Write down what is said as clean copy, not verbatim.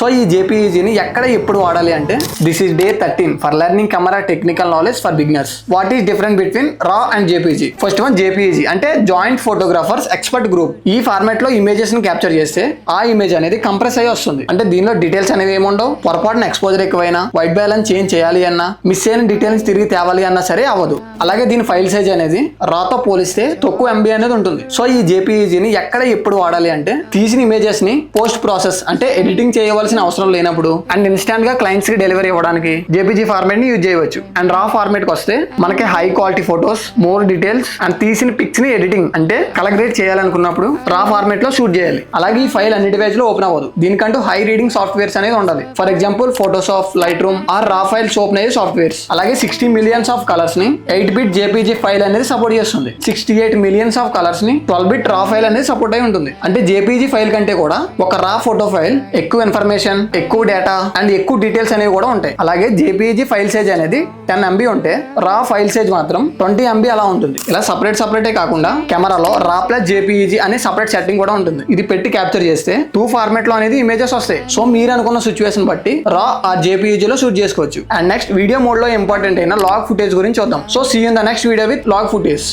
So ఈ జేపీఈజీని ఎక్కడ ఎప్పుడు వాడాలి అంటే this is day 13 for learning camera technical knowledge for beginners. What is different between raw and JPG? First one JPEG అంటే joint photographers expert group. ఈ format లో images ని క్యాప్చర్ చేస్తే ఆ ఇమేజ్ అనేది కంప్రెస్ అయ్యి వస్తుంది. అంటే దీనిలో డీటెయిల్స్ అనేవి ఏముండవు. పొరపాటున ఎక్స్పోజర్ ఎక్కువైనా, వైట్ బ్యాలెన్స్ చేంజ్ చేయాలి అన్నా, మిస్ అయిన డీటెయిల్స్ తిరిగి తేవాలి అన్నా సరే అవ్వదు. అలాగే దీని ఫైల్ సైజ్ అనేది రాతో పోలిస్తే తక్కువ MB అనేది ఉంటుంది. సో ఈ జేపీఈజీని ఎక్కడ ఎప్పుడు వాడాలి అంటే తీసిన ఇమేజెస్ ని పోస్ట్ ప్రాసెస్ అంటే ఎడిటింగ్ చేయవలసిన అవసరం లేనప్పుడు అండ్ ఇన్స్టాంట్ గా క్లయింట్స్ కి డెలివరీ ఇవ్వడానికి జేపీజీ ఫార్మాట్ ని యూజ్ చేయవచ్చు. అండ్ రా ఫార్మాట్ కి వస్తే మనకి high quality photos, more details and తీసిన పిక్స్ ని ఎడిటింగ్ అంటే కలెక్ట్ చేయాలనుకున్నప్పుడు రా ఫార్మాట్ లో షూట్ చేయాలి. అలాగే ఈ ఫైల్ అన్ని డివైస్ లో ఓపెన్ అవ్వదు. దీనికంటూ హై రీడింగ్ సాఫ్ట్వేర్స్ అనేది ఉండాలి. For example Photoshop, Lightroom or raw file సోప్ అనేది సాఫ్ట్వేర్స్. అలాగే 60 మిలియన్స్ ఆఫ్ కలర్స్ ని 8-బిట్ జేపీజీ ఫైల్ అనేది సపోర్ట్ చేస్తుంది. 68 మిలియన్స్ ఆఫ్ కలర్స్ ని 12-బిట్ రా ఫైల్ అనేది సపోర్ట్ అయి ఉంటుంది. అంటే జేపీజీ ఫైల్ కంటే కూడా ఒక రా ఫోటో ఫైల్ ఎక్కువ ఇన్ఫర్మేషన్, ఎక్కువ డేటా అండ్ ఎక్కువ డీటెయిల్స్ అనేవి కూడా ఉంటాయి. అలాగే జేపీజీ ఫైల్ సైజ్ అనేది 10 MB ఉంటే రా ఫైల్ సైజ్ మాత్రం 20 MB అలా ఉంటుంది. ఇలా సపరేటే కాకుండా కెమెరాలో రా ప్లస్ జేపీజీ అనే సపరేట్ సెట్టింగ్ కూడా ఉంటుంది. ఇది పెట్టి క్యాప్చర్ చేస్తే 2 ఫార్మాట్ లో అనేది ఇమేజెస్ వస్తాయి. సో మీరు అనుకున్న సిచ్యువేషన్ బట్టి రా ఆ జేపీజీ లో షూట్ చేసుకోవచ్చు. అండ్ నెక్స్ట్ వీడియో మోడ్ లో ఇంపార్టెంట్ అయిన లాగ్ ఫుటేజ్ గురించి చూద్దాం. So see in the next video with log footage.